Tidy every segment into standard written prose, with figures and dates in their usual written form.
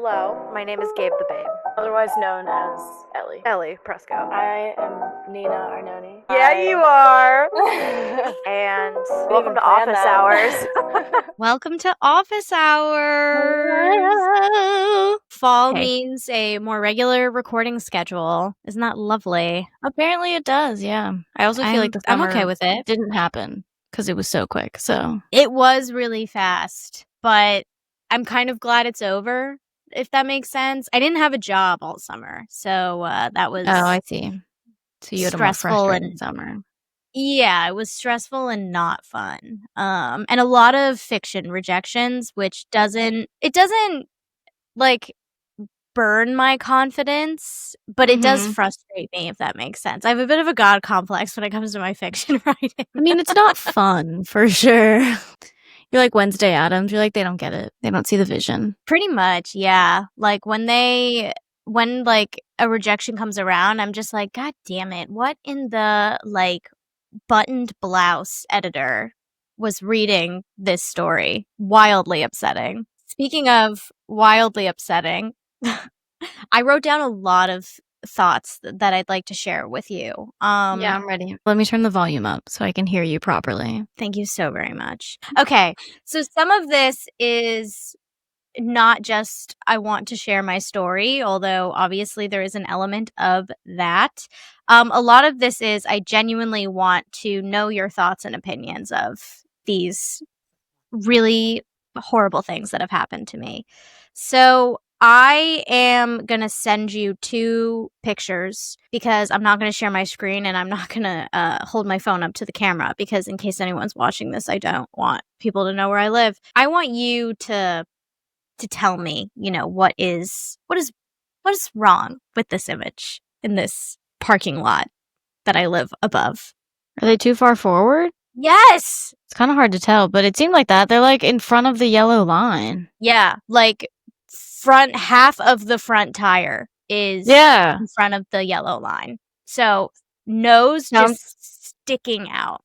Hello, my name is Gabe the Babe. Otherwise known as Ellie. Ellie Presco. I am Nina Arnone. Yeah, you are. And welcome to Office Hours. Welcome to Office Hours. Hello. Fall Hey. means a more regular recording schedule. Isn't that lovely? Apparently it does, yeah. I also feel like the I'm summer okay with it. didn't happen because it was so quick, so. It was really fast, but I'm kind of glad it's over, if that makes sense. I didn't have a job all summer, so that was Oh, I see. So you had a more stressful frustrating and summer. yeah, it was stressful and not fun. And a lot of fiction rejections, which doesn't like burn my confidence, but it does frustrate me, if that makes sense. I have a bit of a god complex when it comes to my fiction writing. I mean, it's not fun, for sure. You're like Wednesday Addams. You're like, they don't get it. They don't see the vision. Pretty much, yeah. Like when like a rejection comes around, I'm just like, God damn it. What in the like buttoned blouse editor was reading this story? Wildly upsetting. Speaking of wildly upsetting, I wrote down a lot of thoughts that I'd like to share with you. Yeah, I'm ready. Let me turn the volume up so I can hear you properly. Thank you so very much. Okay, so some of this is not just I want to share my story, although obviously there is an element of that. A lot of this is I genuinely want to know your thoughts and opinions of these really horrible things that have happened to me. So I am going to send you 2 pictures because I'm not going to share my screen and I'm not going to hold my phone up to the camera because in case anyone's watching this, I don't want people to know where I live. I want you to tell me, you know, what is wrong with this image in this parking lot that I live above. Are they too far forward? Yes! It's kind of hard to tell, but it seemed like that. They're like in front of the yellow line. Yeah, like half of the front tire is in front of the yellow line. So nose just sticking out.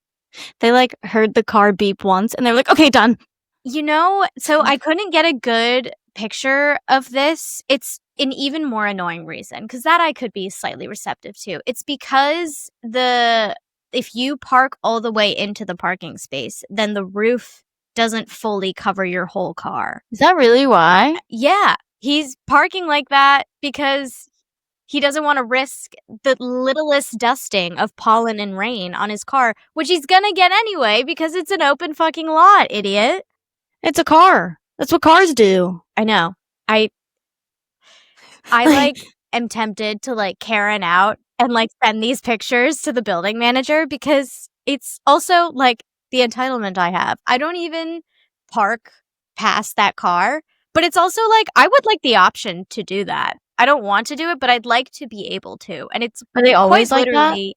They like heard the car beep once and they're like, okay, done. You know, so I couldn't get a good picture of this. It's an even more annoying reason because that I could be slightly receptive to. It's because if you park all the way into the parking space, then the roof doesn't fully cover your whole car. Is that really why? Yeah, he's parking like that because he doesn't want to risk the littlest dusting of pollen and rain on his car, which he's gonna get anyway because it's an open fucking lot, idiot. It's a car. That's what cars do. I know. I like am tempted to like Karen out and like send these pictures to the building manager because it's also like the entitlement I have. I don't even park past that car, but it's also like I would like the option to do that. I don't want to do it, but I'd like to be able to. And it's Are they always like that?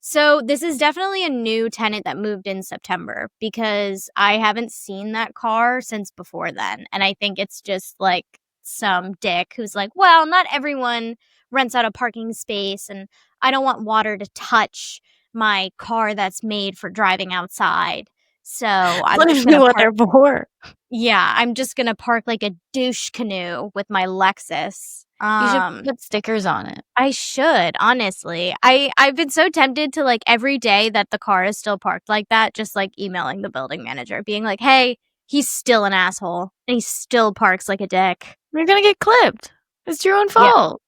So this is definitely a new tenant that moved in September because I haven't seen that car since before then. And I think it's just like some dick who's like, well, not everyone rents out a parking space and I don't want water to touch my car that's made for driving outside. So I'm just gonna what they're for. Yeah, I'm just gonna park like a douche canoe with my Lexus. You should put stickers on it. I should, honestly. I've been so tempted to like every day that the car is still parked like that, just like emailing the building manager, being like, hey, he's still an asshole and he still parks like a dick. You're gonna get clipped. It's your own fault.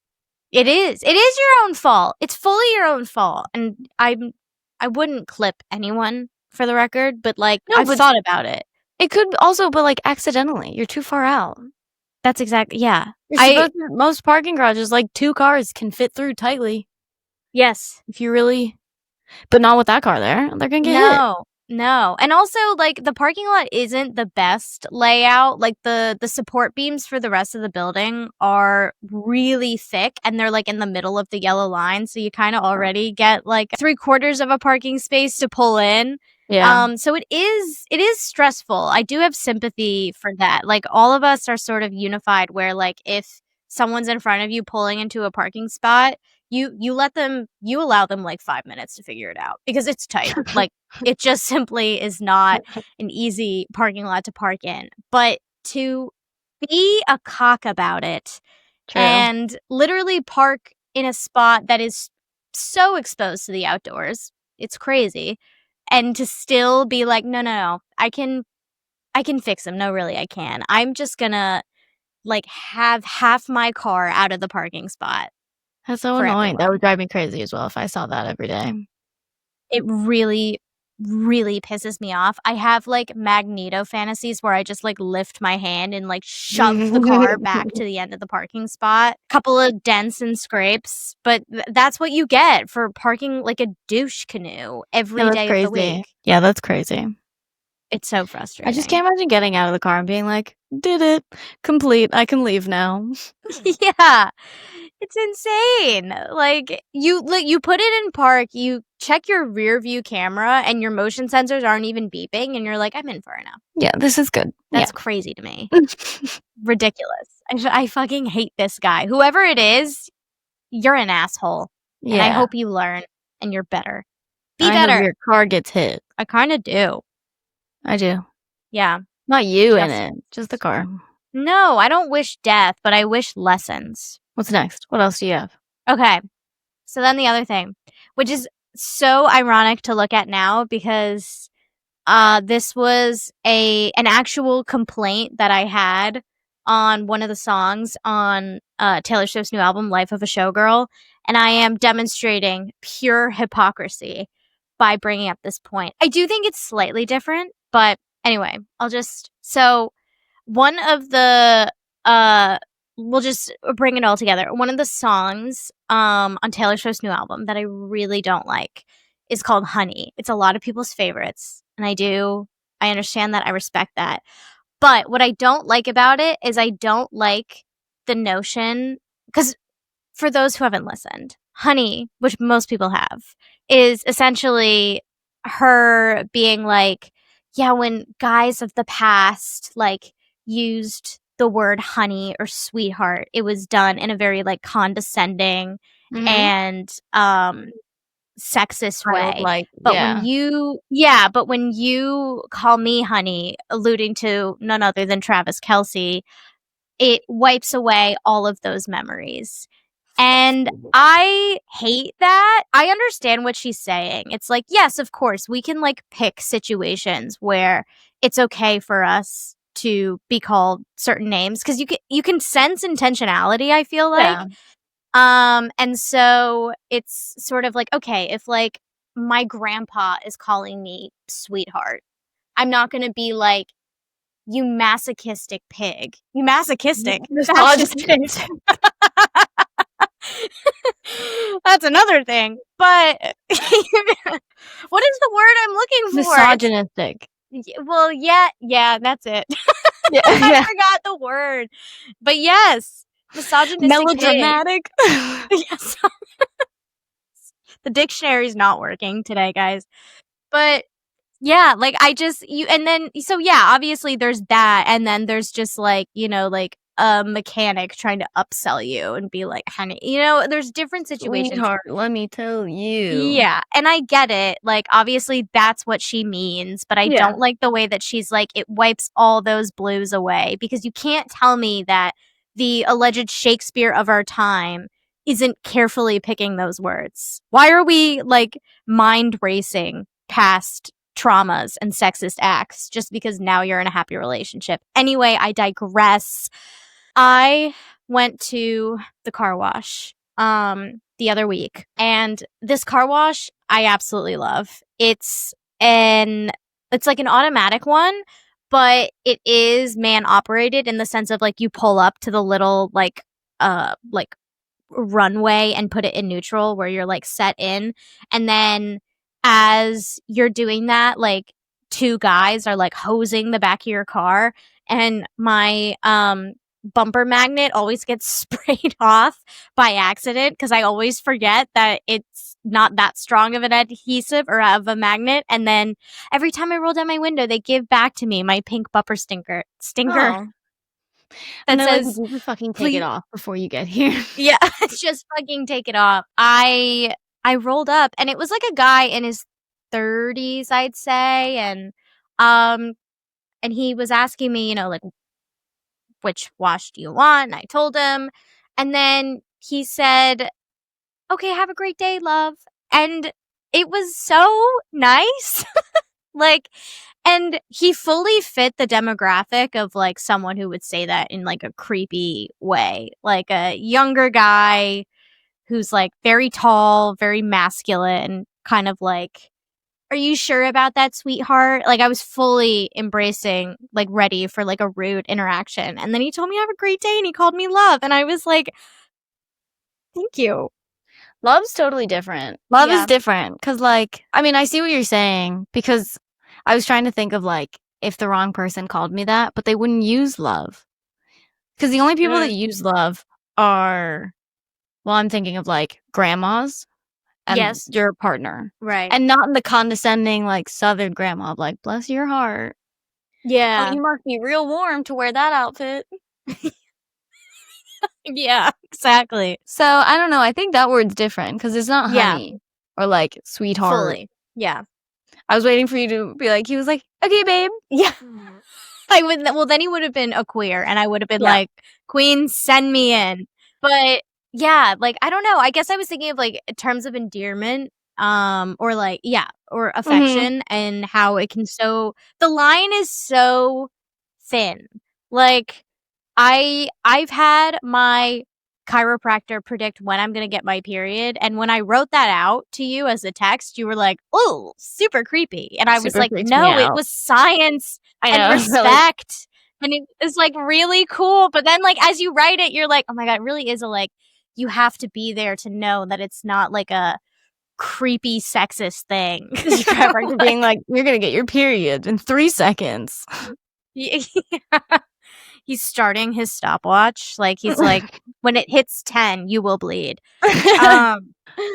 Yeah. It is your own fault. It's fully your own fault. And I wouldn't clip anyone for the record, but like I've thought about it. It could also, but like accidentally. You're too far out. That's exactly, yeah. Most parking garages, like 2 cars can fit through tightly. Yes. If you really, but not with that car there. They're gonna get hit. No. And also, like, the parking lot isn't the best layout. Like, the support beams for the rest of the building are really thick, and they're, like, in the middle of the yellow line, so you kind of already get, like, 3/4 of a parking space to pull in. Yeah. So it is stressful. I do have sympathy for that. Like, all of us are sort of unified where, like, if someone's in front of you pulling into a parking spot, you allow them like 5 minutes to figure it out because it's tight. Like, it just simply is not an easy parking lot to park in. But to be a cock about it. True. And literally park in a spot that is so exposed to the outdoors. It's crazy. And to still be like, no, I can fix them. No, really, I can. I'm just gonna like have half my car out of the parking spot. That's so for annoying. That everyone. would drive me crazy as well if I saw that every day. It really, really pisses me off. I have like Magneto fantasies where I just like lift my hand and like shove the car back to the end of the parking spot. Couple of dents and scrapes, but that's what you get for parking like a douche canoe every day of the week. Yeah, that's crazy. It's so frustrating. I just can't imagine getting out of the car and being like, did it. Complete. I can leave now. Yeah. It's insane. Like you put it in park, you check your rear view camera and your motion sensors aren't even beeping and you're like, I'm in for it now. Yeah, this is good. That's crazy to me. Ridiculous. I fucking hate this guy. Whoever it is, you're an asshole. Yeah. And I hope you learn and you're better. Be I better. hope your car gets hit. I kind of do. I do. Yeah. Not you in it. Just the car. No, I don't wish death, but I wish lessons. What's next? What else do you have? Okay. So then the other thing, which is so ironic to look at now because this was an actual complaint that I had on one of the songs on Taylor Swift's new album, Life of a Showgirl, and I am demonstrating pure hypocrisy by bringing up this point. I do think it's slightly different, but anyway, so one of the we'll just bring it all together. One of the songs on Taylor Swift's new album that I really don't like is called Honey. It's a lot of people's favorites, and I understand that, I respect that. But what I don't like about it is I don't like the notion, because for those who haven't listened, Honey, which most people have, is essentially her being like, yeah, when guys of the past like used the word honey or sweetheart, it was done in a very like condescending and sexist way. But when you call me honey, alluding to none other than Travis Kelce, it wipes away all of those memories. And I hate that. I understand what she's saying. It's like, yes, of course, we can like pick situations where it's okay for us to be called certain names because you can sense intentionality, I feel like. Yeah. And so it's sort of like, okay, if like my grandpa is calling me sweetheart, I'm not going to be like, you masochistic pig. You masochistic. That's another thing. But what is the word I'm looking for? Misogynistic. Well, yeah, that's it. I forgot the word. But yes, misogynistic. Melodramatic. Yes. The dictionary's not working today, guys. But yeah, like obviously there's that, and then there's just like, like a mechanic trying to upsell you and be like, honey, there's different situations. Sweetheart, let me tell you. Yeah, and I get it. Like, obviously that's what she means, but I don't like the way that she's like, it wipes all those blues away, because you can't tell me that the alleged Shakespeare of our time isn't carefully picking those words. Why are we like mind racing past traumas and sexist acts just because now you're in a happy relationship? Anyway, I digress. I went to the car wash the other week, and this car wash I absolutely love. It's like an automatic one, but it is man operated in the sense of like you pull up to the little like runway and put it in neutral where you're like set in, and then as you're doing that, like two guys are like hosing the back of your car, and my bumper magnet always gets sprayed off by accident because I always forget that it's not that strong of an adhesive or of a magnet, and then every time I roll down my window they give back to me my pink bumper sticker that says, like, fucking take it off before you get here. Yeah, just fucking take it off. I rolled up, and it was like a guy in his 30s, I'd say, and he was asking me, like, which wash do you want? And I told him. And then he said, okay, have a great day, love. And it was so nice. Like, and he fully fit the demographic of like someone who would say that in like a creepy way. Like a younger guy who's like very tall, very masculine, kind of like, are you sure about that, sweetheart? Like I was fully embracing, like ready for like a rude interaction. And then he told me have a great day and he called me love. And I was like, thank you. Love's totally different. Love Yeah. is different. Cause like, I mean, I see what you're saying because I was trying to think of like if the wrong person called me that, but they wouldn't use love. Cause the only people that use love are, well, I'm thinking of like grandmas and Yes. your partner. Right. And not in the condescending like southern grandma of like, bless your heart. Yeah. Oh, you must be real warm to wear that outfit. Yeah, exactly. So I don't know. I think that word's different because it's not Yeah. honey or like sweetheart. Fully. Yeah. I was waiting for you to be like, he was like, okay, babe. Yeah. I would. Well, then he would have been a queer, and I would have been Yeah. like, "Queen, send me in." But yeah, like I don't know. I guess I was thinking of like terms of endearment, or like or affection, and how it can the line is so thin. Like I've had my chiropractor predict when I'm going to get my period, and when I wrote that out to you as a text, you were like, "Oh, super creepy." And I was Super like, creeps me "No, it out. was science I and know. respect." And it is like really cool. But then like as you write it, you're like, "Oh my god, it really is a like you have to be there to know that it's not like a creepy sexist thing." Chiropractor being like, you're going to get your period in 3 seconds. Yeah. He's starting his stopwatch. Like he's like, when it hits 10, you will bleed. I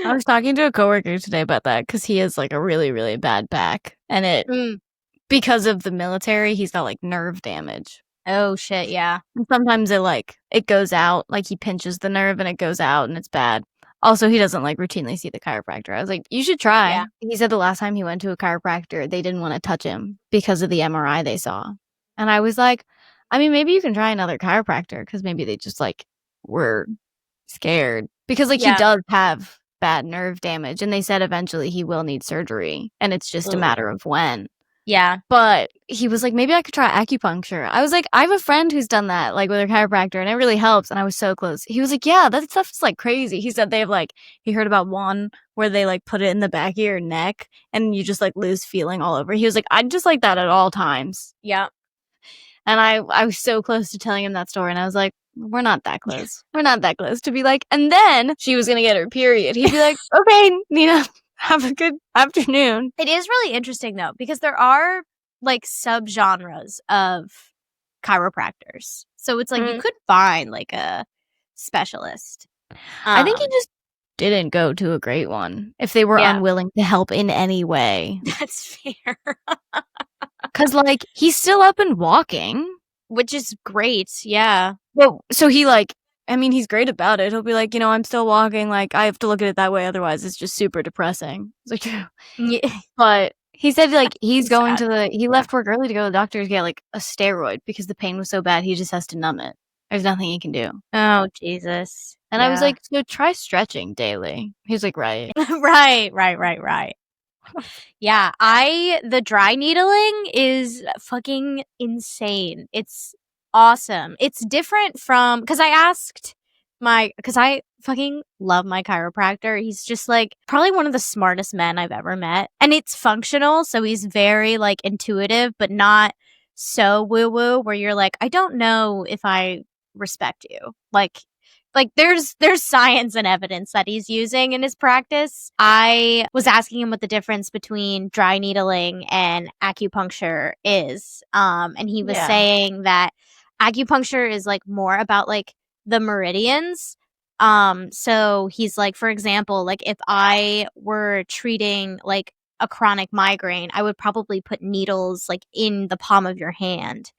was talking to a coworker today about that because he has like a really, really bad back. And because of the military, he's got like nerve damage. Oh shit, yeah. And sometimes it goes out, like he pinches the nerve and it goes out and it's bad. Also, he doesn't like routinely see the chiropractor. I was like, you should try. Yeah. He said the last time he went to a chiropractor, they didn't want to touch him because of the MRI they saw. And I was like, I mean, maybe you can try another chiropractor because maybe they just like were scared because like he does have bad nerve damage and they said eventually he will need surgery and it's just a matter of when. Yeah. But he was like, maybe I could try acupuncture. I was like, I have a friend who's done that like with a chiropractor and it really helps. And I was so close. He was like, yeah, that stuff's like crazy. He said they have like, he heard about one where they like put it in the back of your neck and you just like lose feeling all over. He was like, I'd just like that at all times. Yeah. And I was so close to telling him that story. And I was like, we're not that close. We're not that close to be like, and then she was going to get her period. He'd be like, okay, Nina, have a good afternoon. It is really interesting though, because there are like subgenres of chiropractors. So it's like you could find like a specialist. I think he just didn't go to a great one if they were unwilling to help in any way. That's fair. Because, like, he's still up and walking. Which is great, yeah. Well, so he, like, I mean, he's great about it. He'll be like, I'm still walking. Like, I have to look at it that way. Otherwise, it's just super depressing. It's like, yeah. But he said, like, he's going to he left work early to go to the doctor to get, like, a steroid because the pain was so bad. He just has to numb it. There's nothing he can do. Oh, Jesus. And I was like, so try stretching daily. He was like, right. Right. Yeah, the dry needling is fucking insane. It's awesome. It's different from, because I fucking love my chiropractor. He's just like probably one of the smartest men I've ever met. And it's functional, so he's very like intuitive, but not so woo-woo where you're like, I don't know if I respect you. Like there's science and evidence that he's using in his practice. I was asking him what the difference between dry needling and acupuncture is. And he was saying that acupuncture is like more about like the meridians. So he's like, for example, like if I were treating like a chronic migraine, I would probably put needles like in the palm of your hand.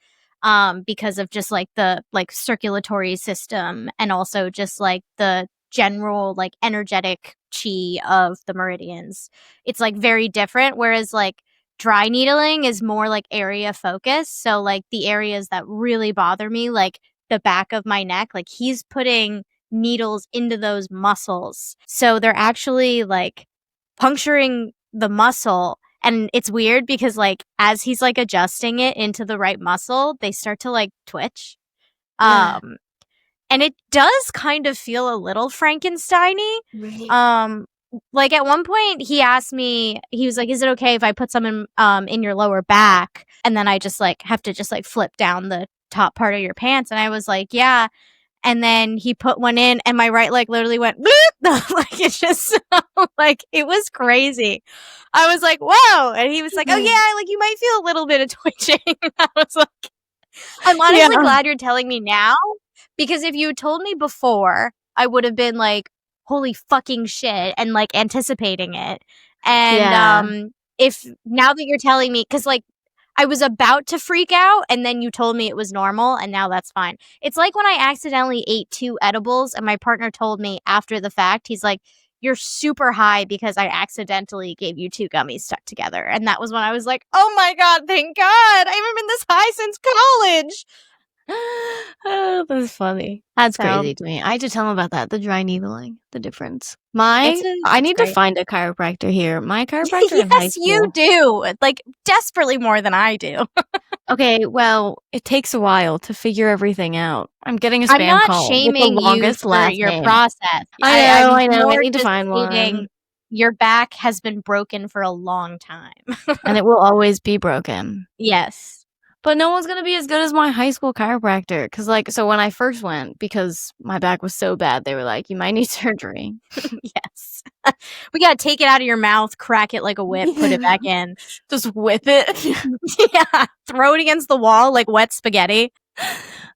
Because of just like the like circulatory system and also just like the general like energetic chi of the meridians. It's like very different. Whereas like dry needling is more like area focus. So like the areas that really bother me, like the back of my neck. Like, he's putting needles into those muscles. So they're actually, like, puncturing the muscle. And it's weird because, like, as he's, like, adjusting it into the right muscle, they start to, like, twitch. Yeah. And it does kind of feel a little Frankenstein-y. Right. Like, at one point, he asked me, he was like, is it okay if I put some in your lower back? And then I just, like, have to just, like, flip down the top part of your pants. And I was like, yeah. And then he put one in, and my right leg literally went, like, it's just, like, it was crazy. I was like, whoa. And he was like, oh, yeah, like, you might feel a little bit of twitching. I was like, I'm honestly glad you're telling me now, because if you had told me before, I would have been like, holy fucking shit, and, like, anticipating it. And if now that you're telling me, because, like, I was about to freak out, and then you told me it was normal, and now that's fine. It's like when I accidentally ate 2 edibles, and my partner told me after the fact, he's like, you're super high because I accidentally gave you 2 gummies stuck together. And that was when I was like, oh my God, thank God. I haven't been this high since college. Oh, that's funny. That's crazy to me. I had to tell him about that, the dry needling, the difference. I need to find a chiropractor here. My chiropractor in high school. Yes, you do. Like, desperately more than I do. Okay, well, it takes a while to figure everything out. I'm getting a spam call. I'm not shaming you for your process. I know. I need to find one. Your back has been broken for a long time. And it will always be broken. Yes. But no one's going to be as good as my high school chiropractor. Because, like, so when I first went, because my back was so bad, they were like, you might need surgery. Yes. We got to take it out of your mouth, crack it like a whip, put it back in. Just whip it. Yeah. Throw it against the wall like wet spaghetti.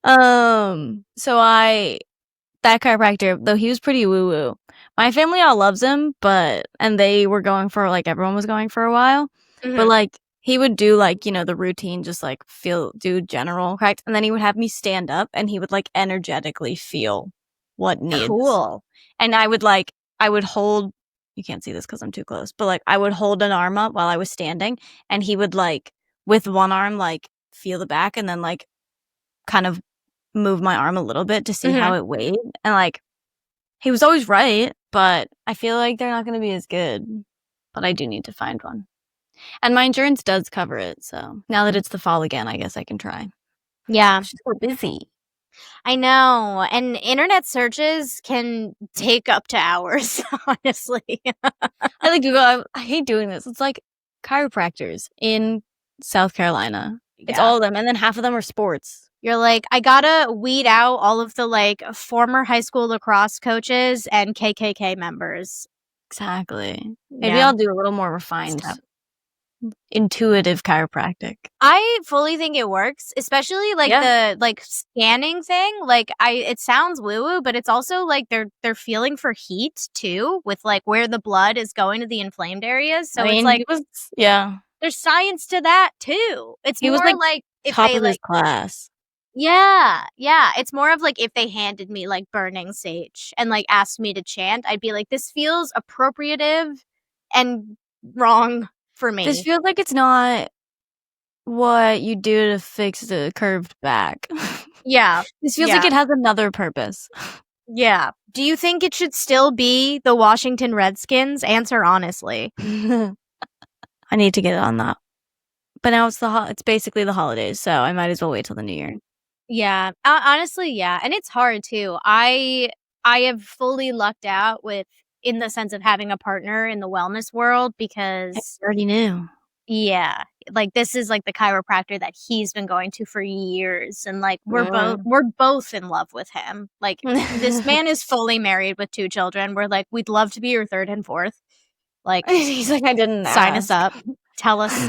So that chiropractor, though he was pretty woo-woo. My family all loves him, and they were going for, like, everyone was going for a while. Mm-hmm. But, like, he would do, like, you know, the routine, just, like, do general correct, and then he would have me stand up, and he would, like, energetically feel what needs. Cool. And I would hold, you can't see this because I'm too close, but, like, I would hold an arm up while I was standing, and he would, like, with one arm, like, feel the back, and then, like, kind of move my arm a little bit to see how it weighed. And, like, he was always right, but I feel like they're not going to be as good. But I do need to find one. And my insurance does cover it, so now that it's the fall again, I guess I can try. Yeah. She's so busy. I know. And internet searches can take up to hours, honestly. I like Google. I hate doing this. It's like chiropractors in South Carolina. Yeah. It's all of them, and then half of them are sports. You're like, I gotta weed out all of the, like, former high school lacrosse coaches and KKK members. Exactly. Maybe I'll do a little more refined stuff. Intuitive chiropractic. I fully think it works, especially like the like scanning thing. Like it sounds woo woo, but it's also like they're feeling for heat too, with like where the blood is going to the inflamed areas. So it's like there's science to that too. It's more like if top they of his class. Yeah. It's more of like if they handed me like burning sage and like asked me to chant, I'd be like, this feels appropriative and wrong for me. This feels like it's not what you do to fix the curved back. Yeah. This feels like it has another purpose. Yeah. Do you think it should still be the Washington Redskins? Answer honestly. I need to get on that. But now it's basically the holidays, so I might as well wait till the new year. Yeah. Honestly, yeah. And it's hard too. I have fully lucked out in the sense of having a partner in the wellness world because I already knew. Yeah. Like this is like the chiropractor that he's been going to for years. And like we're both in love with him. Like this man is fully married with 2 children. We're like, we'd love to be your 3rd and 4th. Like he's like, I didn't sign us up.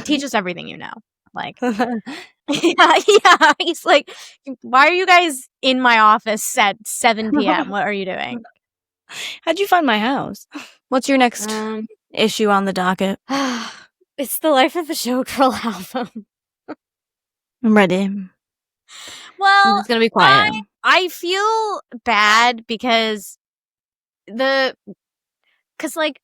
Teach us everything you know. Like yeah. He's like, why are you guys in my office at 7 p.m.? What are you doing? How'd you find my house? What's your next issue on the docket? It's the Life of a Showgirl album. I'm ready. Well, it's gonna be quiet. I feel bad because like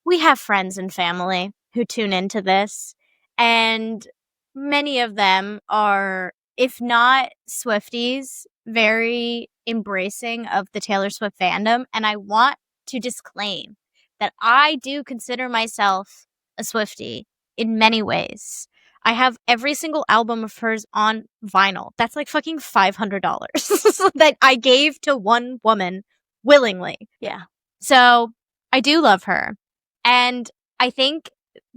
we have friends and family who tune into this, and many of them are, if not Swifties, very embracing of the Taylor Swift fandom, and I want to disclaim that I do consider myself a Swiftie in many ways. I have every single album of hers on vinyl. That's like fucking $500 that I gave to one woman willingly. Yeah. So I do love her. And I think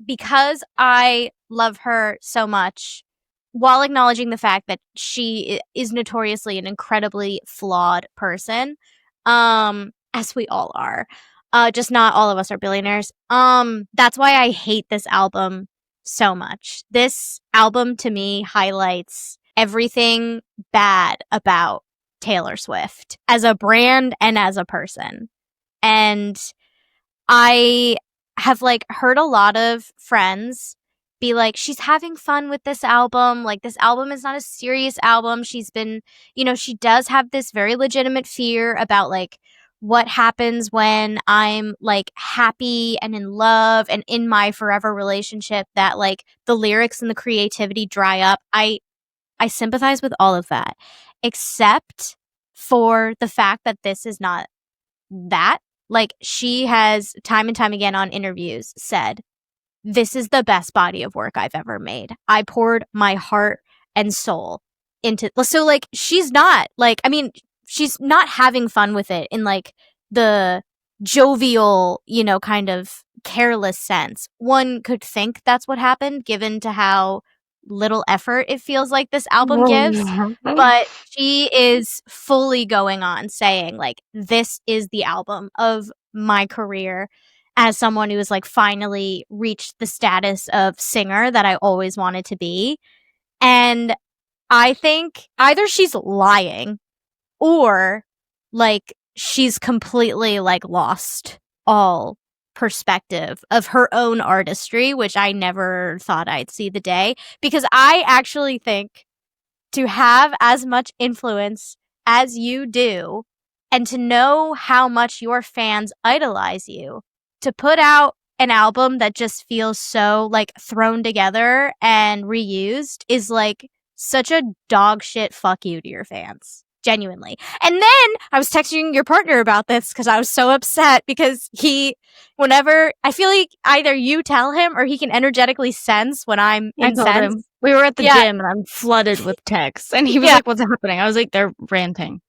because I love her so much, while acknowledging the fact that she is notoriously an incredibly flawed person, as we all are, just not all of us are billionaires. That's why I hate this album so much. This album to me highlights everything bad about Taylor Swift as a brand and as a person. And I have like heard a lot of friends be like, she's having fun with this album. Like, this album is not a serious album. She's been, she does have this very legitimate fear about like what happens when I'm like happy and in love and in my forever relationship, that like the lyrics and the creativity dry up. I sympathize with all of that, except for the fact that this is not that. Like, she has time and time again on interviews said, this is the best body of work I've ever made. I poured my heart and soul into. So like, she's not like, I mean, she's not having fun with it in like the jovial, kind of careless sense. One could think that's what happened, given to how little effort it feels like this album gives. But she is fully going on saying like, this is the album of my career, as someone who has like finally reached the status of singer that I always wanted to be. And I think either she's lying or like she's completely like lost all perspective of her own artistry, which I never thought I'd see the day, because I actually think to have as much influence as you do and to know how much your fans idolize you, to put out an album that just feels so like thrown together and reused is like such a dog shit fuck you to your fans. Genuinely. And then I was texting your partner about this because I was so upset because whenever I feel like either you tell him or he can energetically sense when I'm incensed. We were at the gym and I'm flooded with texts and he was like, what's happening? I was like, they're ranting.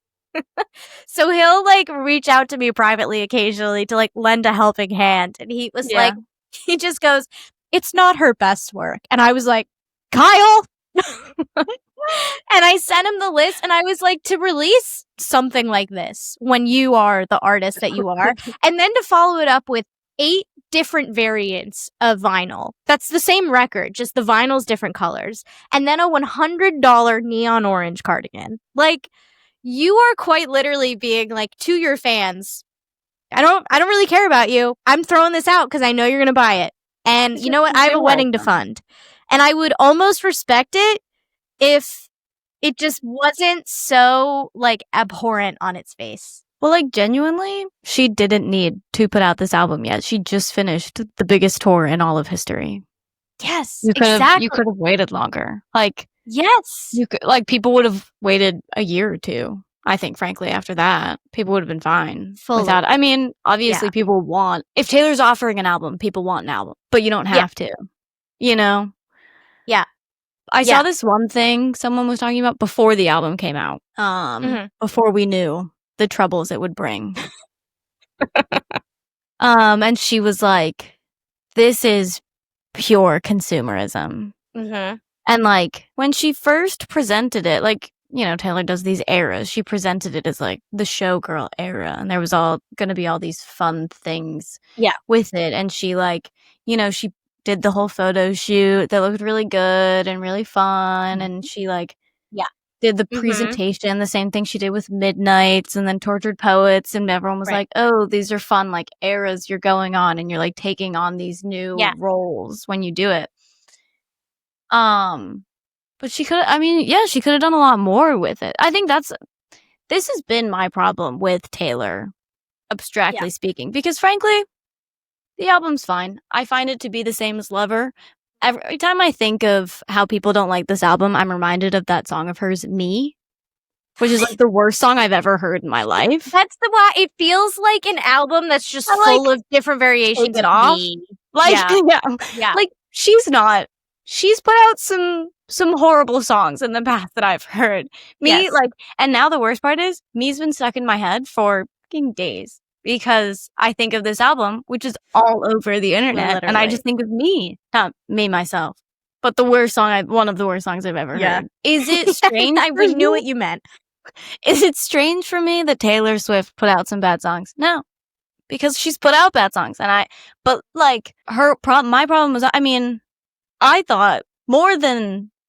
So he'll like reach out to me privately occasionally to like lend a helping hand. And he was like, he just goes, it's not her best work. And I was like, Kyle. And I sent him the list and I was like, to release something like this when you are the artist that you are, and then to follow it up with 8 different variants of vinyl. That's the same record, just the vinyl's different colors. And then a $100 neon orange cardigan. Like, you are quite literally being like to your fans, I don't really care about you. I'm throwing this out because I know you're going to buy it. And you know what? I have a wedding to fund. And I would almost respect it if it just wasn't so like abhorrent on its face. Well, like genuinely, she didn't need to put out this album yet. She just finished the biggest tour in all of history. Yes, exactly. You could have waited longer. Like, yes, you could, like, people would have waited a year or two. I think, frankly, after that, people would have been fine without. I mean, obviously, people want, if Taylor's offering an album, people want an album, but you don't have to. You know? Yeah. I saw this one thing someone was talking about before the album came out. Before we knew the troubles it would bring. And she was like, this is pure consumerism. Mm-hmm. And like, when she first presented it, like, you know, Taylor does these eras. She presented it as like the Showgirl era, and there was all going to be all these fun things with it. And she like, you know, she did the whole photo shoot that looked really good and really fun. And she like, did the presentation, the same thing she did with Midnights and then Tortured Poets. And everyone was like, oh, these are fun, like eras you're going on. And you're like taking on these new roles when you do it. But she could, I mean, she could have done a lot more with it. I think this has been my problem with Taylor, abstractly speaking, because frankly, the album's fine. I find it to be the same as Lover. Every time I think of how people don't like this album, I'm reminded of that song of hers, Me. which is like the worst song I've ever heard in my life. That's the why it feels like an album that's just full of different variations Take it of off. me. Like, Yeah. Like, she's put out some horrible songs in the past that I've heard. And now the worst part is, me's been stuck in my head for fucking days. Because I think of this album, which is all over the internet, and I just think of me, not me myself. But one of the worst songs I've ever heard. Is it strange? We knew what you meant. Is it strange for me that Taylor Swift put out some bad songs? No, because she's put out bad songs, my problem was, I thought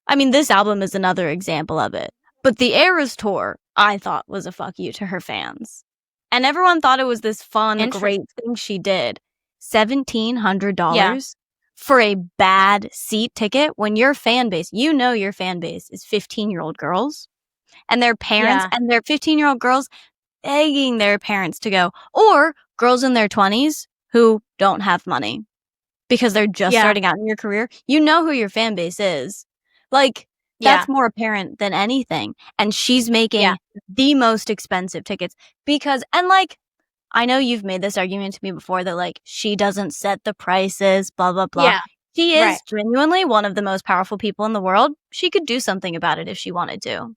this album is another example of it. But the Eras tour, I thought, was a fuck you to her fans. And everyone thought it was this fun, great thing she did. $1,700 for a bad seat ticket when your fan base is 15-year-old girls. And their parents and their 15-year-old girls begging their parents to go. Or girls in their 20s who don't have money because they're just starting out in your career. You know who your fan base is. That's more apparent than anything. And she's making the most expensive tickets because, I know you've made this argument to me before that, she doesn't set the prices, blah, blah, blah. Yeah. She is genuinely one of the most powerful people in the world. She could do something about it if she wanted to.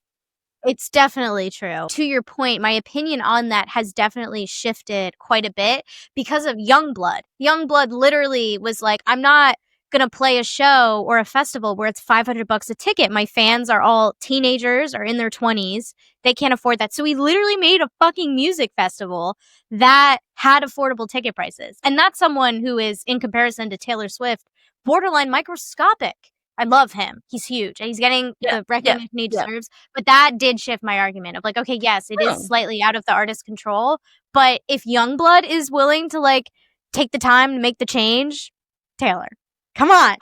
It's definitely true. To your point, my opinion on that has definitely shifted quite a bit because of Youngblood. Youngblood literally was like, I'm not going to play a show or a festival where it's $500 a ticket. My fans are all teenagers or in their 20s. They can't afford that. So we literally made a fucking music festival that had affordable ticket prices. And that's someone who is, in comparison to Taylor Swift, borderline microscopic. I love him. He's huge. And he's getting the recognition he deserves. But that did shift my argument of okay, yes, it is slightly out of the artist's control. But if Youngblood is willing to take the time to make the change, Taylor, come on.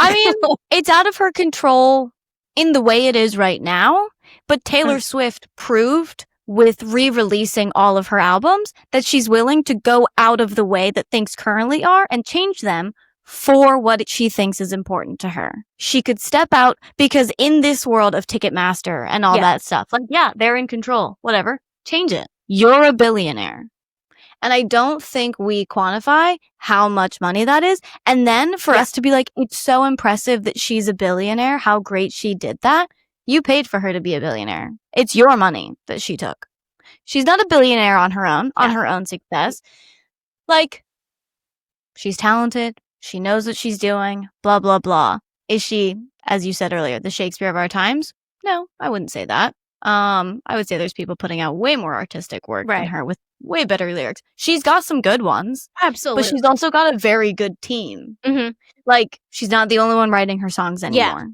It's out of her control in the way it is right now. But Taylor Swift proved with re-releasing all of her albums that she's willing to go out of the way that things currently are and change them for what she thinks is important to her. She could step out because in this world of Ticketmaster and all that stuff, they're in control. Whatever. Change it. You're a billionaire. And I don't think we quantify how much money that is. And then for us to be it's so impressive that she's a billionaire, how great she did that. You paid for her to be a billionaire. It's your money that she took. She's not a billionaire on her own success. She's talented. She knows what she's doing, blah, blah, blah. Is she, as you said earlier, the Shakespeare of our times? No, I wouldn't say that. I would say there's people putting out way more artistic work than her with way better lyrics. She's got some good ones. Absolutely. But she's also got a very good team. Mm-hmm. She's not the only one writing her songs anymore. Yeah.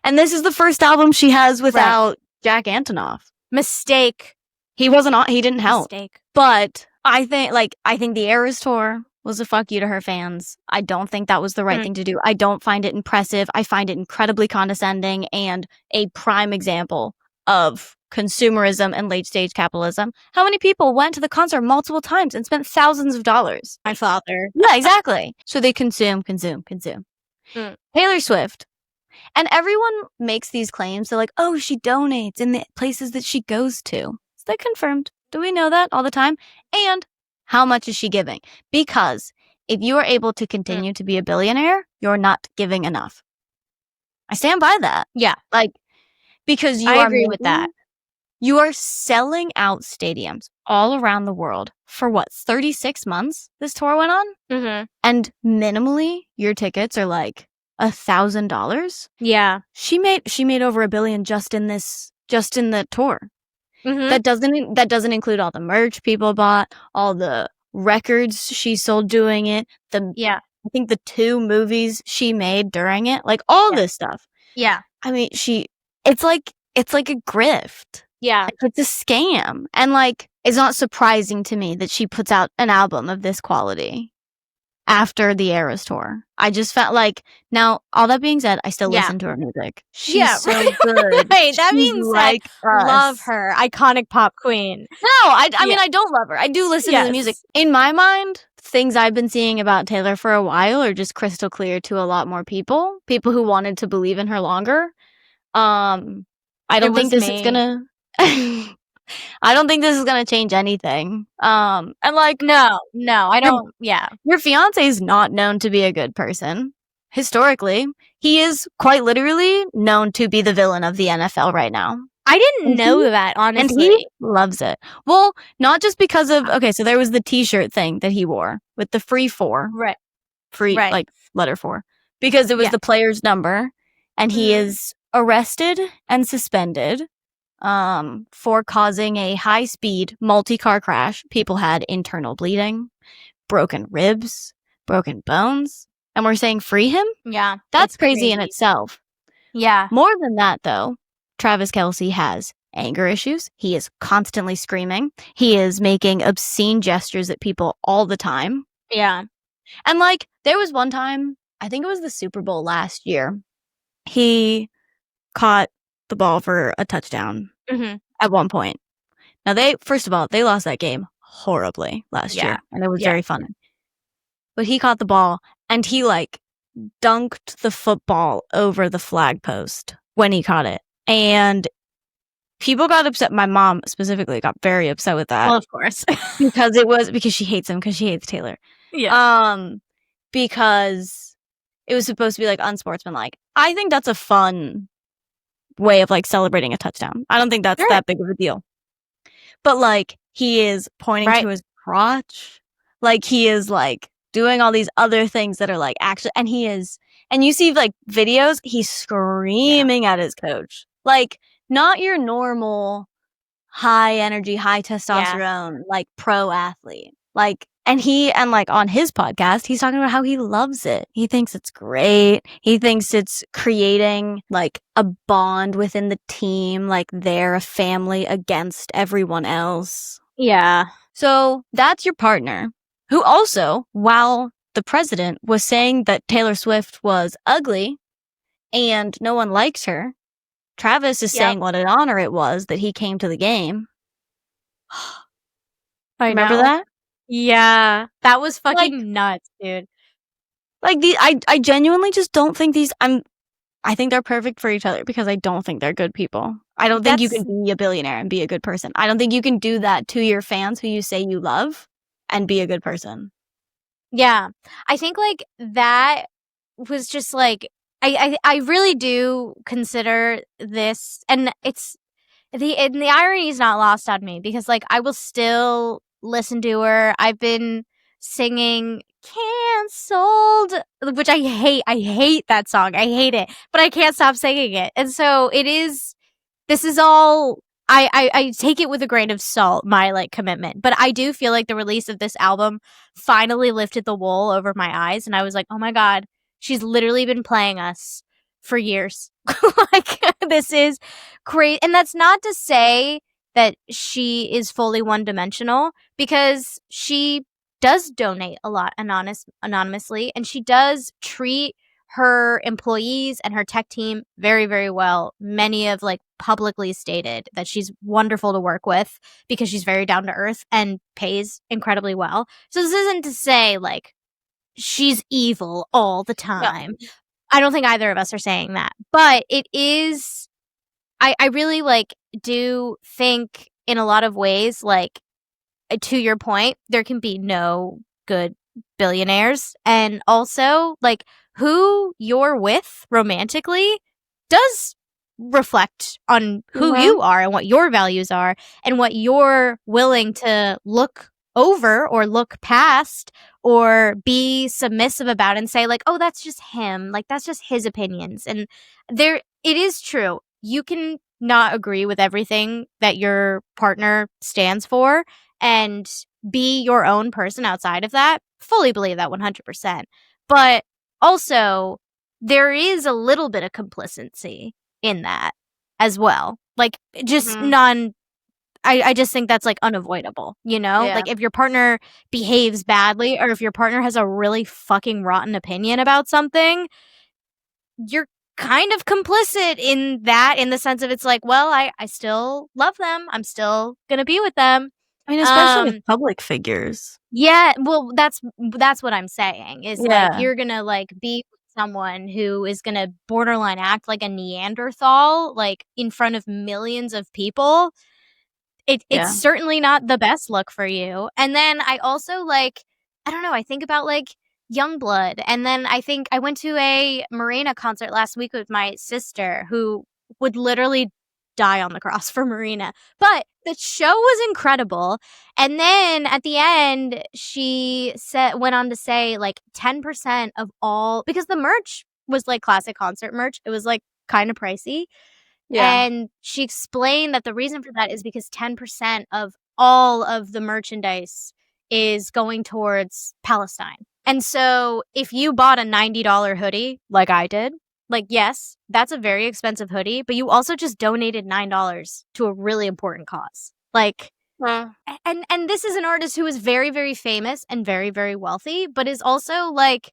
And this is the first album she has without Jack Antonoff. Mistake. He didn't help. Mistake. But I think the Eras tour was a fuck you to her fans. I don't think that was the right thing to do. I don't find it impressive. I find it incredibly condescending and a prime example of consumerism and late stage capitalism. How many people went to the concert multiple times and spent thousands of dollars? My father. Yeah, exactly. So they consume. Taylor Swift. And everyone makes these claims. They're she donates in the places that she goes to. Is that confirmed? Do we know that all the time? And how much is she giving? Because if you are able to continue to be a billionaire, you're not giving enough. I stand by that. Yeah. Because I agree with that. You are selling out stadiums all around the world for 36 months this tour went on? Mm-hmm. And minimally, your tickets are $1,000. Yeah. She made over $1 billion just in the tour. Mm-hmm. That doesn't include all the merch people bought, all the records she sold doing it. I think the 2 movies she made during it, all this stuff. Yeah. It's like a grift. Yeah. It's a scam. And it's not surprising to me that she puts out an album of this quality after the Eras tour. I just felt now, all that being said, I still listen to her music. She's so good. Hey, that means love her. Iconic pop queen. No, I don't love her. I do listen to the music. In my mind, things I've been seeing about Taylor for a while are just crystal clear to a lot more people who wanted to believe in her longer. I don't think this is gonna I don't think this is gonna change anything. And like, No, I don't. Yeah, your fiance is not known to be a good person. Historically, he is quite literally known to be the villain of the NFL right now. I didn't know that, honestly. And he loves it. Well, not just because of, okay, so there was the t-shirt thing that he wore with the free 4. Right. Free, Right. like, letter 4. Because it was the player's number. And he is arrested and suspended for causing a high-speed multi-car crash. People had internal bleeding, broken ribs, broken bones. And we're saying free him? Yeah. That's crazy in itself. Yeah. More than that, though, Travis Kelce has anger issues. He is constantly screaming. He is making obscene gestures at people all the time. Yeah. And like, there was one time, I think it was the Super Bowl last year, he caught the ball for a touchdown at one point. Now, first of all, they lost that game horribly last year, and it was very funny. But he caught the ball, and he like dunked the football over the flag post when he caught it. And people got upset. My mom specifically got very upset with that. Well, of course. because she hates him, because she hates Taylor. Yeah. Because it was supposed to be like unsportsmanlike. I think that's a fun way of like celebrating a touchdown. I don't think that's that big of a deal. But like, he is pointing to his crotch. Like, he is like doing all these other things that are like actually, and you see like videos, he's screaming at his coach. Like, not your normal high energy, high testosterone, like pro athlete. Like, and like on his podcast, he's talking about how he loves it. He thinks it's great. He thinks it's creating like a bond within the team. Like, they're a family against everyone else. Yeah. So that's your partner, who also, while the president was saying that Taylor Swift was ugly and no one likes her, Travis is saying what an honor it was that he came to the game. Remember that? Yeah. That was fucking nuts, dude. Like, I genuinely just don't think I think they're perfect for each other because I don't think they're good people. I don't think you can be a billionaire and be a good person. I don't think you can do that to your fans who you say you love and be a good person. Yeah. I think like that was just like, I really do consider this, and the irony is not lost on me because like I will still listen to her. I've been singing "Cancelled," which I hate. I hate that song. I hate it, but I can't stop singing it. And so this is all, I take it with a grain of salt, my like commitment. But I do feel like the release of this album finally lifted the wool over my eyes, and I was like, oh my God, she's literally been playing us for years. Like, this is great. And that's not to say that she is fully one-dimensional, because she does donate a lot anonymously, and she does treat her employees and her tech team very, very well. Many have like publicly stated that she's wonderful to work with because she's very down to earth and pays incredibly well. So this isn't to say like she's evil all the time. Yeah. I don't think either of us are saying that, but it is, I really like do think in a lot of ways, like, to your point, there can be no good billionaires. And also, like, who you're with romantically does reflect on who you are and what your values are and what you're willing to look over or look past or be submissive about and say like, oh, that's just him. Like, that's just his opinions. And it is true. You can not agree with everything that your partner stands for and be your own person outside of that. Fully believe that 100%. But also, there is a little bit of complicity in that as well. Like, just I just think that's like unavoidable, you know? Yeah. Like, if your partner behaves badly or if your partner has a really fucking rotten opinion about something, you're kind of complicit in that, in the sense of it's like, well, I still love them. I'm still gonna be with them. I mean, especially with public figures. Yeah, well, that's what I'm saying is like, you're gonna like be with someone who is gonna borderline act like a Neanderthal, like in front of millions of people. it's certainly not the best look for you. And then I also, like, I don't know, I think about, like, Youngblood. And then I think I went to a Marina concert last week with my sister, who would literally die on the cross for Marina. But the show was incredible. And then at the end, she went on to say, like, 10% of all, because the merch was like classic concert merch. It was like kind of pricey. Yeah. And she explained that the reason for that is because 10% of all of the merchandise is going towards Palestine. And so if you bought a $90 hoodie, like I did, like, yes, that's a very expensive hoodie, but you also just donated $9 to a really important cause. Like, and this is an artist who is very, very famous and very, very wealthy, but is also like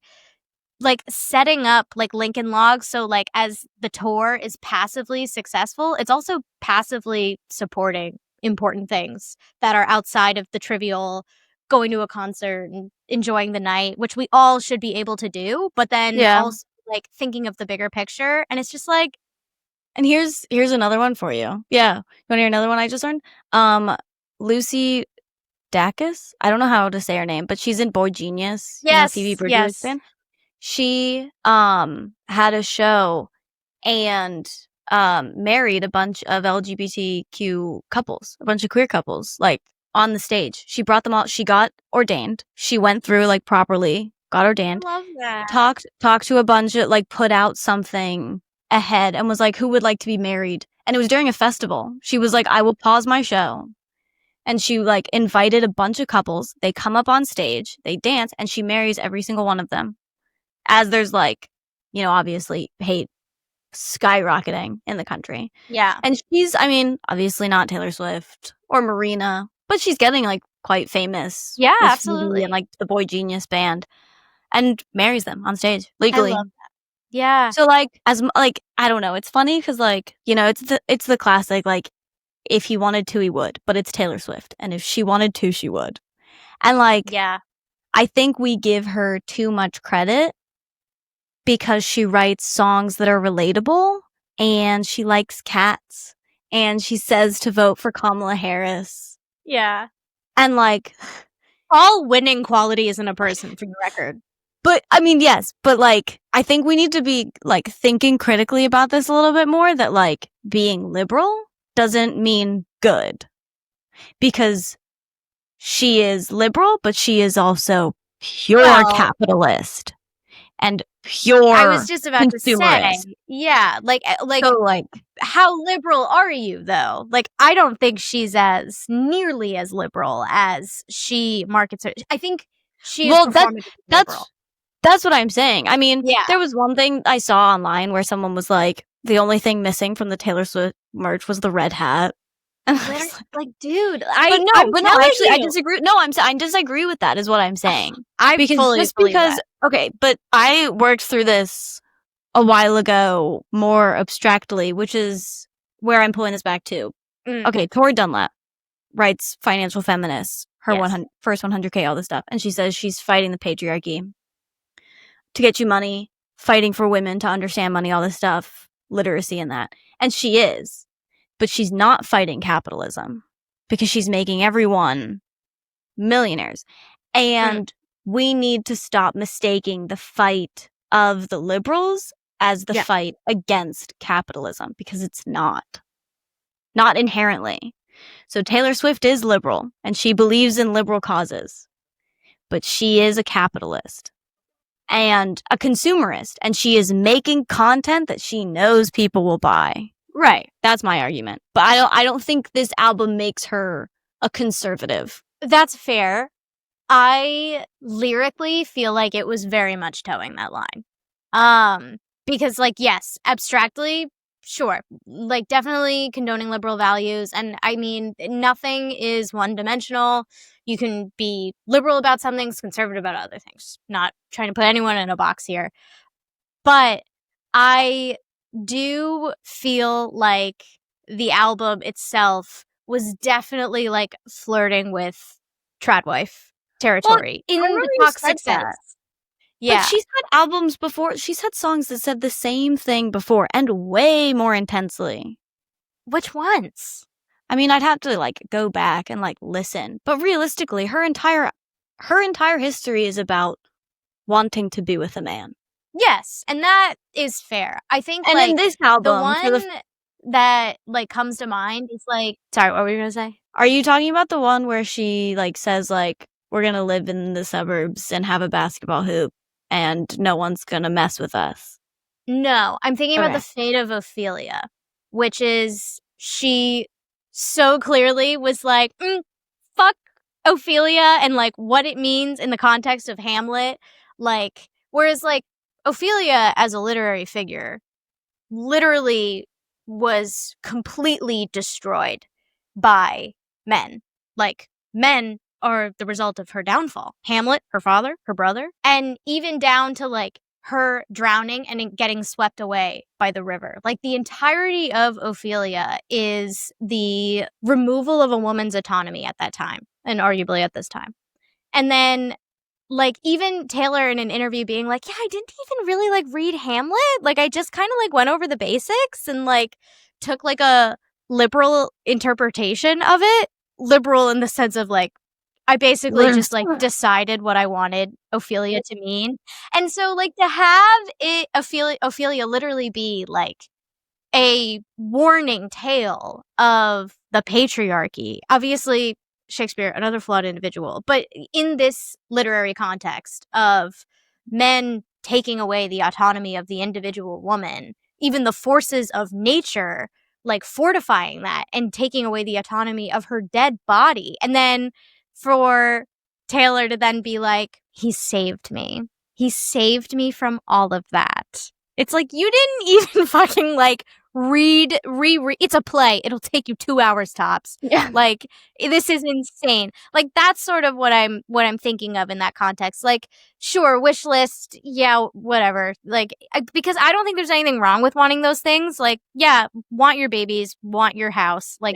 setting up like Lincoln Logs. So like as the tour is passively successful, it's also passively supporting important things that are outside of the trivial going to a concert and enjoying the night, which we all should be able to do, but then also like thinking of the bigger picture. And it's just like, and here's another one for you. Yeah. You want to hear another one I just learned? Lucy Dacus. I don't know how to say her name, but she's in Boy Genius. yes, Phoebe Bridgers yes. fan. She had a show and married a bunch of LGBTQ couples, a bunch of queer couples, like on the stage. She brought them all. She got ordained. She went through like properly, got ordained. I love that. Talked to a bunch of, like, put out something ahead and was like, who would like to be married? And it was during a festival. She was like, I will pause my show. And she like invited a bunch of couples. They come up on stage, they dance, and she marries every single one of them. As there's like, obviously hate skyrocketing in the country. Yeah. And she's, I mean, obviously not Taylor Swift or Marina, but she's getting like quite famous. Yeah, with absolutely. Phoebe and like the Boy Genius band, and marries them on stage legally. I love that. Yeah. So like, I don't know. It's funny because like, it's the classic, like, if he wanted to, he would, but it's Taylor Swift. And if she wanted to, she would. And like, yeah, I think we give her too much credit because she writes songs that are relatable and she likes cats and she says to vote for Kamala Harris. Yeah. And like, all winning qualities in a person, for the record. But I mean, yes, but like, I think we need to be like thinking critically about this a little bit more, that like being liberal doesn't mean good, because she is liberal, but she is also pure capitalist and pure I was just about to say, yeah, so like, how liberal are you though? Like, I don't think she's as nearly as liberal as she markets her. I think she is liberal. That's what I'm saying. I mean, there was one thing I saw online where someone was like, the only thing missing from the Taylor Swift merch was the red hat. Like, dude, I disagree. No, I disagree with that, is what I'm saying. Okay, but I worked through this a while ago more abstractly, which is where I'm pulling this back to. Okay, Tori Dunlap writes Financial Feminists, her first 100K, all this stuff, and she says she's fighting the patriarchy to get you money, fighting for women to understand money, all this stuff, literacy and that. And she is. But she's not fighting capitalism because she's making everyone millionaires. And we need to stop mistaking the fight of the liberals as the fight against capitalism, because it's not inherently. So Taylor Swift is liberal and she believes in liberal causes, but she is a capitalist and a consumerist, and she is making content that she knows people will buy. Right. That's my argument. But I don't think this album makes her a conservative. That's fair. I lyrically feel like it was very much towing that line. Because like, yes, abstractly, sure, like definitely condoning liberal values. And I mean, nothing is one dimensional. You can be liberal about some things, conservative about other things. Not trying to put anyone in a box here. But I do feel like the album itself was definitely like flirting with tradwife territory in the toxic sense. Yeah. But she's had albums before. She's had songs that said the same thing before and way more intensely. Which ones? I mean, I'd have to like go back and like listen, but realistically, her entire history is about wanting to be with a man. Yes, and that is fair. I think, And like, in this album, the one that, like, comes to mind is, like... Sorry, what were you gonna say? Are you talking about the one where she, like, says, like, we're gonna live in the suburbs and have a basketball hoop and no one's gonna mess with us? No, I'm thinking about the fate of Ophelia, which is she so clearly was like, fuck Ophelia and, like, what it means in the context of Hamlet. Like, whereas, like, Ophelia as a literary figure literally was completely destroyed by men. Like, men are the result of her downfall. Hamlet, her father, her brother, and even down to, like, her drowning and getting swept away by the river. Like, the entirety of Ophelia is the removal of a woman's autonomy at that time, and arguably at this time. And then, like, even Taylor in an interview being like, yeah, I didn't even really, like, read Hamlet. Like, I just kind of, like, went over the basics and, like, took, like, a liberal interpretation of it. Liberal in the sense of, like, I basically just, like, decided what I wanted Ophelia to mean. And so, like, to have it, Ophelia literally be, like, a warning tale of the patriarchy. Obviously, Shakespeare, another flawed individual, but in this literary context of men taking away the autonomy of the individual woman, even the forces of nature, like, fortifying that and taking away the autonomy of her dead body. And then for Taylor to then be like, he saved me. He saved me from all of that. It's like, you didn't even fucking, like, reread. It's a play. It'll take you 2 hours tops. Yeah. Like, this is insane. Like, that's sort of what I'm thinking of in that context. Like, sure, wish list, yeah, whatever. Like, because I don't think there's anything wrong with wanting those things. Like, yeah, want your babies, want your house. Like,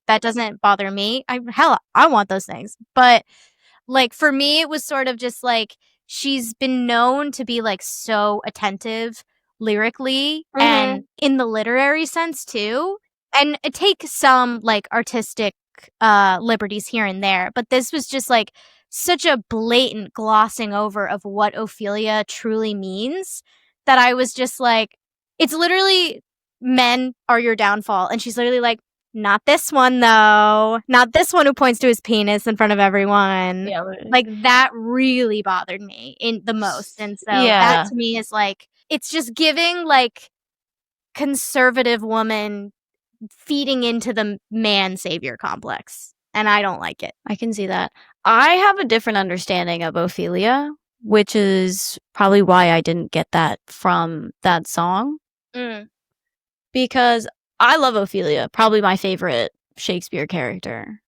that doesn't bother me. I want those things. But, like, for me, it was sort of just like, she's been known to be, like, so attentive lyrically and in the literary sense too, and take some, like, artistic liberties here and there, but this was just, like, such a blatant glossing over of what Ophelia truly means that I was just like, it's literally, men are your downfall, and she's literally like, not this one though, not this one who points to his penis in front of everyone. Yeah, like, that really bothered me in the most. And so that to me is like, it's just giving, like, conservative woman feeding into the man savior complex, and I don't like it. I can see that. I have a different understanding of Ophelia, which is probably why I didn't get that from that song. Because I love Ophelia, probably my favorite Shakespeare character.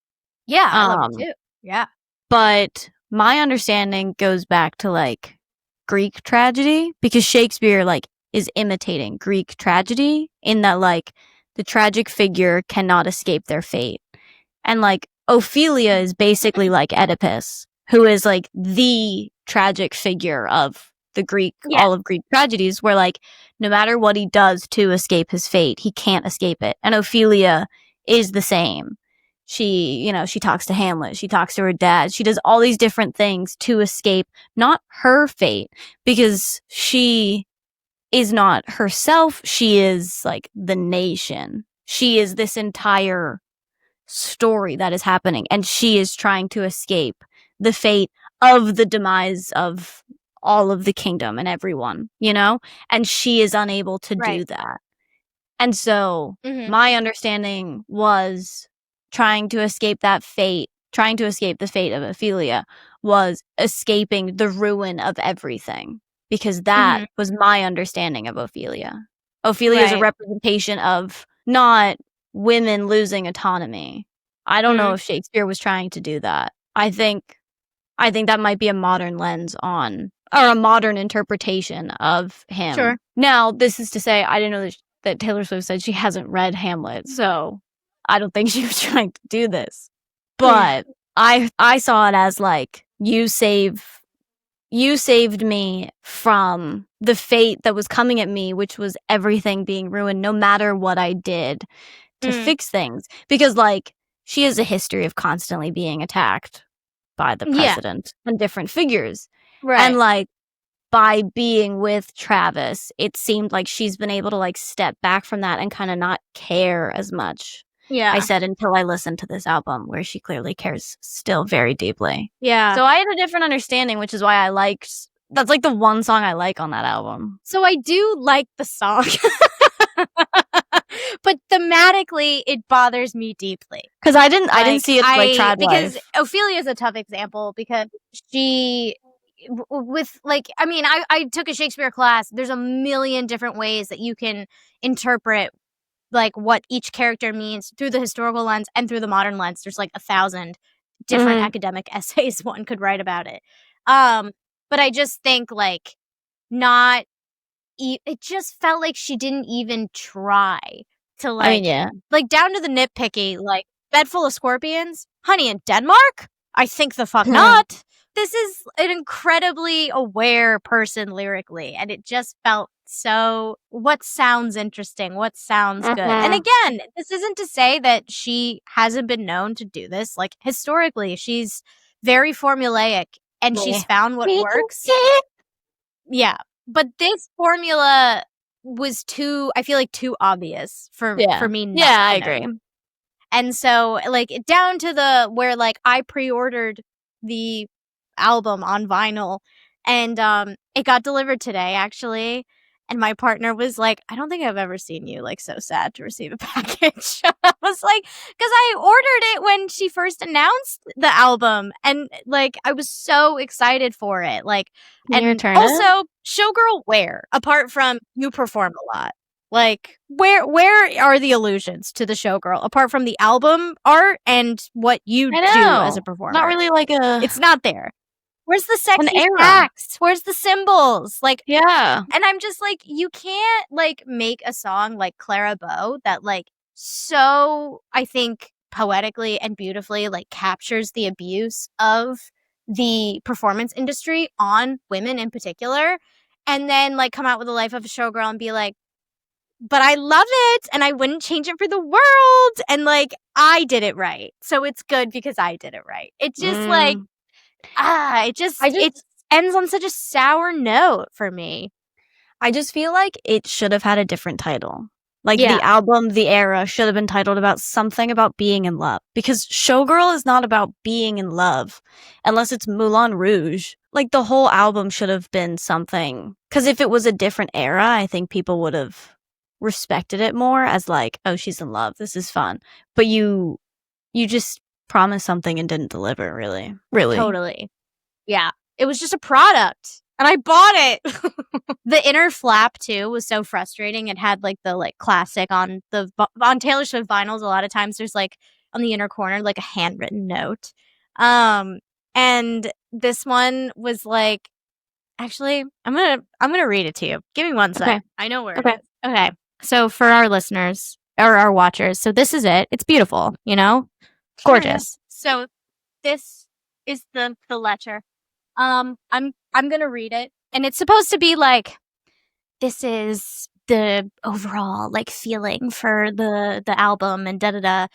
Yeah, I love it too. Yeah. But my understanding goes back to, like, Greek tragedy, because Shakespeare, like, is imitating Greek tragedy in that, like, the tragic figure cannot escape their fate. And, like, Ophelia is basically like Oedipus, who is, like, the tragic figure of the Greek, all of Greek tragedies, where, like, no matter what he does to escape his fate, he can't escape it. And Ophelia is the same. She, you know, she talks to Hamlet, she talks to her dad, she does all these different things to escape not her fate, because she is not herself, she is, like, the nation. She is this entire story that is happening, and she is trying to escape the fate of the demise of all of the kingdom and everyone, you know? And she is unable to do that. And so my understanding was trying to escape that fate, trying to escape the fate of Ophelia was escaping the ruin of everything, because that was my understanding of Ophelia. Ophelia is a representation of not women losing autonomy. I don't know if Shakespeare was trying to do that. I think that might be a modern lens on, or a modern interpretation of him. Sure. Now, this is to say, I didn't know that Taylor Swift said she hasn't read Hamlet, so I don't think she was trying to do this. But I saw it as, like, you saved me from the fate that was coming at me, which was everything being ruined, no matter what I did. to fix things. Because, like, she has a history of constantly being attacked by the president and different figures. Right. And, like, by being with Travis, it seemed like she's been able to, like, step back from that and kind of not care as much. Yeah. I said until I listened to this album, where she clearly cares still very deeply. Yeah. So I had a different understanding, which is why I liked... That's, like, the one song I like on that album. So I do like the song. But thematically, it bothers me deeply. Because I didn't see it like Trad because Wife. Ophelia is a tough example because she... with like, I mean, I took a Shakespeare class. There's a million different ways that you can interpret like what each character means through the historical lens and through the modern lens. There's like 1,000 different academic essays one could write about it. But I just think like it just felt like she didn't even try to like, I mean, yeah. Like down to the nitpicky, like bed full of scorpions, honey, in Denmark? I think the fuck not. This is an incredibly aware person lyrically, and it just felt so, what sounds interesting, what sounds good. And again, this isn't to say that she hasn't been known to do this. Like, historically, she's very formulaic, and she's found what works. Yeah. But this formula was I feel like too obvious for me not Yeah, I to know. agree. And so, like, down to where, like, I pre-ordered the album on vinyl, and it got delivered today, actually. And my partner was like, I don't think I've ever seen you, like, so sad to receive a package. I was like, because I ordered it when she first announced the album, and, like, I was so excited for it. Like, Can you and return also, Showgirl, where? Apart from you perform a lot. Like, where are the allusions to the Showgirl apart from the album art and what you do as a performer? Not really like It's not there. Where's the sexy era. facts? Where's the symbols? Like, yeah. And I'm just like, you can't like make a song like Clara Bow that like so, I think, poetically and beautifully like captures the abuse of the performance industry on women in particular, and then like come out with a Life of a Showgirl and be like, but I love it and I wouldn't change it for the world, and like I did it right, so it's good because I did it right. It's just like it ends on such a sour note for me. I just feel like it should have had a different title. Like the album, The Era, should have been titled about something about being in love, because Showgirl is not about being in love unless it's Moulin Rouge. Like the whole album should have been something, because if it was a different era, I think people would have respected it more as like, oh, she's in love, this is fun. But you just promised something and didn't deliver, really. Totally. Yeah, it was just a product and I bought it. The inner flap too was so frustrating. It had like the like classic on Taylor Swift vinyls, a lot of times there's like on the inner corner like a handwritten note, and this one was like, actually I'm gonna read it to you. Give me one second. I know where it is. Okay. So for our listeners or our watchers, so this is it. It's beautiful, you know? Gorgeous. So this is the letter. I'm gonna read it, and it's supposed to be like, this is the overall like feeling for the album and da-da-da.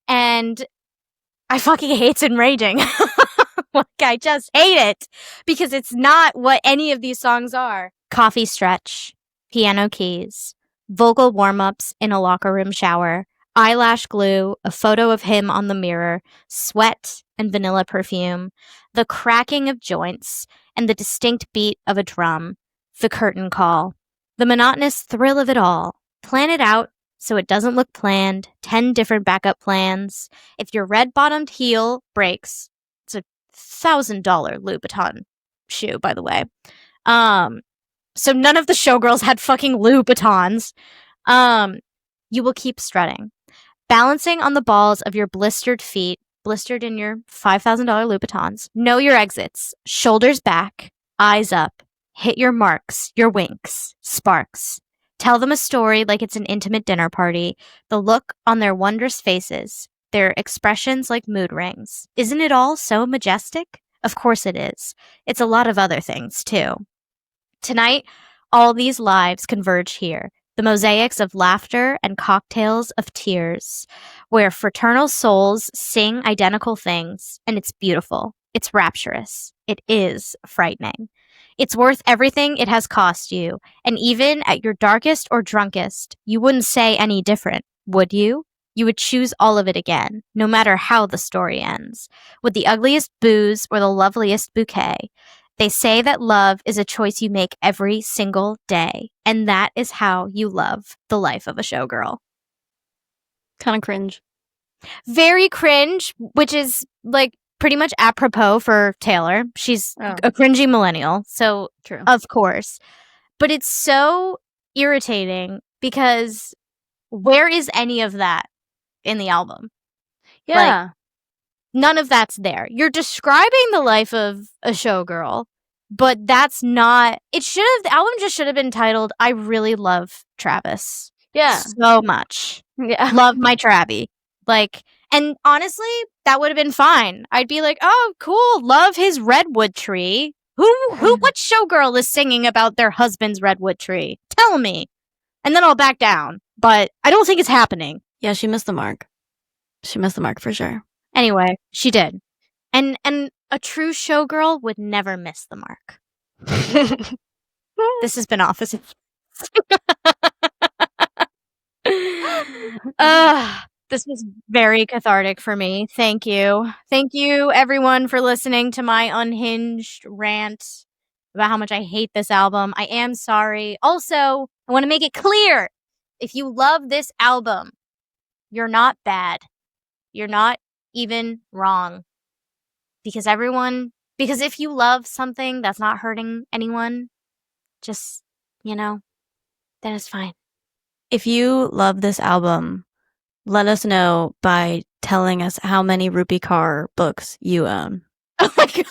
And I fucking hate it's enraging. Like, I just hate it because it's not what any of these songs are. Coffee stretch, piano keys, vocal warm-ups in a locker room shower, eyelash glue, a photo of him on the mirror, sweat and vanilla perfume, the cracking of joints and the distinct beat of a drum, the curtain call, the monotonous thrill of it all. Plan it out so it doesn't look planned, 10 different backup plans. If your red-bottomed heel breaks, it's a $1,000 Louboutin shoe, by the way. So none of the Showgirls had fucking Louboutins. You will keep strutting, balancing on the balls of your blistered feet, blistered in your $5,000 Louboutins. Know your exits, shoulders back, eyes up, hit your marks, your winks, sparks. Tell them a story like it's an intimate dinner party, the look on their wondrous faces, their expressions like mood rings. Isn't it all so majestic? Of course it is. It's a lot of other things, too. Tonight, all these lives converge here. the mosaics of laughter and cocktails of tears, where fraternal souls sing identical things, and it's beautiful. It's rapturous. It is frightening. It's worth everything it has cost you, and even at your darkest or drunkest, you wouldn't say any different, would you? You would choose all of it again, no matter how the story ends, with the ugliest booze or the loveliest bouquet. They say that love is a choice you make every single day, and that is how you love the life of a showgirl. Kind of cringe. Very cringe, which is like pretty much apropos for Taylor. She's a cringy millennial, so true. Of course. But it's so irritating because where is any of that in the album? Yeah. Like, none of that's there. You're describing the life of a showgirl, but that's not. The album just should have been titled "I Really Love Travis." Yeah. So much. Yeah. Love my Travie. Like, and honestly, that would have been fine. I'd be like, oh, cool. Love his redwood tree. What showgirl is singing about their husband's redwood tree? Tell me. And then I'll back down. But I don't think it's happening. Yeah, she missed the mark. She missed the mark for sure. Anyway, she did. And a true showgirl would never miss the mark. This has been Office. This was very cathartic for me. Thank you. Thank you, everyone, for listening to my unhinged rant about how much I hate this album. I am sorry. Also, I want to make it clear, if you love this album, you're not bad. You're not even wrong. Because if you love something that's not hurting anyone, just, then it's fine. If you love this album, let us know by telling us how many Rupi Kaur books you own. Oh my god.